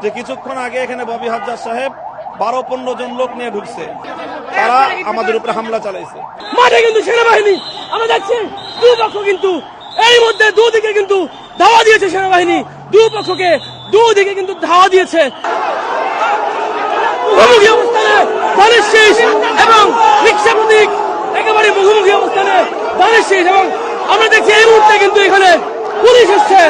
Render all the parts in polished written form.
যে কিছুক্ষণ আগে এখানে ববি হাজ্জাজ সাহেব 12-15 জন লোক নিয়ে ঢুকছে, তারা আমাদের উপরে হামলা চালাইছে। মাঠে কিন্তু সেনাবাহিনী আমরা দেখছি, দুপক্ষ কিন্তু এর মধ্যে দুদিকে কিন্তু ধাওয়া দিয়েছে সেনাবাহিনী, দুপক্ষকে দুদিকে কিন্তু ধাওয়া দিয়েছে। মুখোমুখি অবস্থানে ধানের শীষ এবং রিক্সা প্রতীক একেবারে মুখোমুখি অবস্থানে ধানের শীষ, এবং আমরা দেখছি এই মুহূর্তে কিন্তু এখানে পুলিশ এসছে,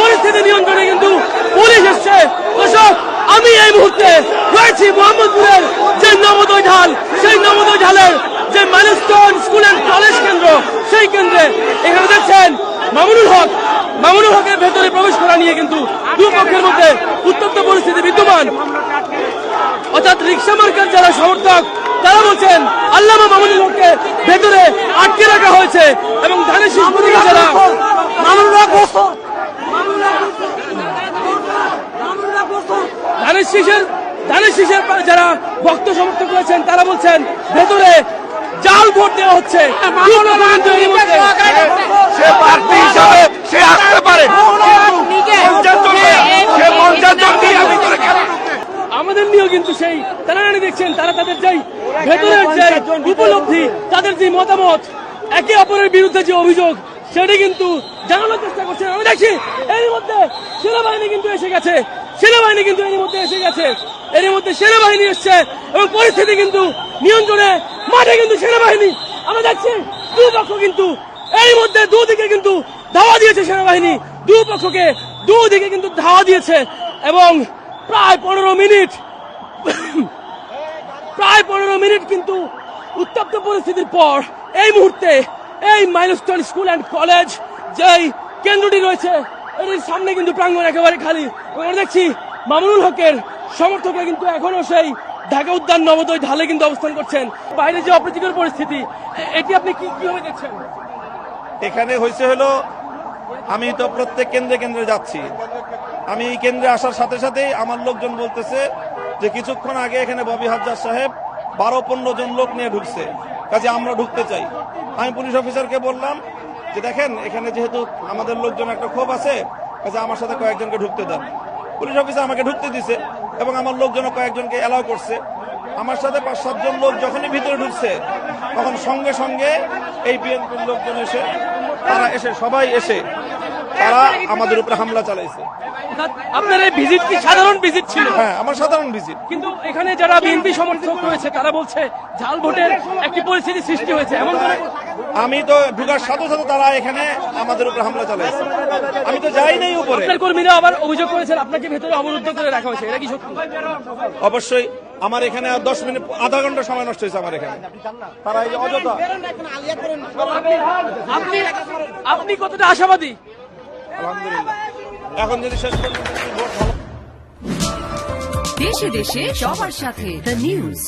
পরিস্থিতি নিয়ন্ত্রণে কিন্তু পুলিশ এসছে। দর্শক, আমি এই মুহূর্তে রয়েছি মোহাম্মদপুরের যে নবোদয় ঢাল, সেই নবোদয় ঢালের যে মাইলস্টোন স্কুল অ্যান্ড কলেজ কেন্দ্র, সেই কেন্দ্রে এখানে দেখছেন মামুনুল হকের ভেতরে প্রবেশ করা নিয়ে কিন্তু দুপক্ষের মধ্যে উত্তপ্ত পরিস্থিতি বিদ্যমান। অর্থাৎ রিক্সা মার্কার যারা সমর্থক তারা বলছেন আল্লামা মামুনুল হককে ভেতরে আটকে রাখা হয়েছে, এবং ধানের শীষ প্রতীকে যারা ধানের শীষের যারা ভক্ত সমর্থক রয়েছেন তারা বলছেন ভেতরে জাল ভোট দেওয়া হচ্ছে। আমাদের নিয়েও কিন্তু সেই তারা দেখছেন, তারা তাদের যে ভেতরের যে উপলব্ধি, তাদের যে মতামত, একে অপরের বিরুদ্ধে যে অভিযোগ, সেটি কিন্তু জানানোর চেষ্টা করছেন। আমি দেখছি এর মধ্যে সেনাবাহিনী কিন্তু এসে গেছে, এর মধ্যে সেনাবাহিনী এসছে এবং পরিস্থিতি কিন্তু নিয়ন্ত্রণে। মাঠে কিন্তু সেনাবাহিনী আমরা দেখছি, দুপক্ষ কিন্তু এর মধ্যে দুদিকে কিন্তু ধাওয়া দিয়েছে সেনাবাহিনী, দুপক্ষকে দুদিকে কিন্তু ধাওয়া দিয়েছে, এবং প্রায় 15 মিনিট কিন্তু উত্তপ্ত পরিস্থিতির পর এই মুহূর্তে এই মাইলস্টোন স্কুল অ্যান্ড কলেজ যেই কেন্দ্রটি রয়েছে এর সামনে কিন্তু প্রাঙ্গণ একেবারে খালি। আমরা দেখছি মামুনুল হকের সমর্থকরা কিন্তু এখনো সেই ঢাকা উদ্যান নবোদয় ঢালে কিন্তু অবস্থান করছেন। বাইরে যে অপ্রীতিকর পরিস্থিতি, এটি আপনি কিভাবে দেখছেন? এখানে হয়েছে হলো, আমি তো প্রত্যেক কেন্দ্রে যাচ্ছি, আমি এই কেন্দ্রে আসার সাথে সাথেই আমার লোকজন বলতেছে যে কিছুক্ষণ আগে এখানে ববি হাজ্জাজ সাহেব 12-15 জন লোক নিয়ে ঢুকছে, কাজে আমরা ঢুকতে চাই। আমি পুলিশ অফিসারকে বললাম যে দেখেন এখানে যেহেতু আমাদের লোকজন একটা ক্ষোভ আছে, কাজে আমার সাথে কয়েকজনকে ঢুকতে দেন। পুলিশ অফিসার আমাকে ঢুকতে দিছে এবং আমার লোকজনও কয়েকজনকে অ্যালাউ করছে। আমার সাথে 5-7 জন লোক যখনই ভিতরে ঢুকছে তখন সঙ্গে সঙ্গে এই বিএনপির লোকজন এসে সবাই এসে তারা আমাদের উপরে হামলা চালাইছে। আপনার এই ভিজিট কি সাধারণ ভিজিট ছিল? হ্যাঁ, আমার সাধারণ ভিজিট। কিন্তু এখানে যারা বিএনপি সমর্থক রয়েছে তারা বলছে জাল ভোটের একটি পরিস্থিতি সৃষ্টি হয়েছে, এমন আমি তো ঢুকার সাথে সাথে তারা এখানে আমাদের উপরে হামলা চালাইছে, আমি তো যাই নাই উপরে। আপনার কর্মীরা আবার অভিযোগ করেছেন আপনাকে ভেতরে অবরুদ্ধ করে রাখা হয়েছে, এটা কি সত্যি? অবশ্যই, আমার এখানে 10 মিনিট আধা ঘন্টা সময় নষ্ট হয়েছে আমার এখানে। তারা এই অযথা। আপনি কতটা আশাবাদী? আলহামদুলিল্লাহ, এখন যদি শেষ পর্যন্ত ভোট ভালো। দেশে দেশে সবার সাথে দ্য নিউজ।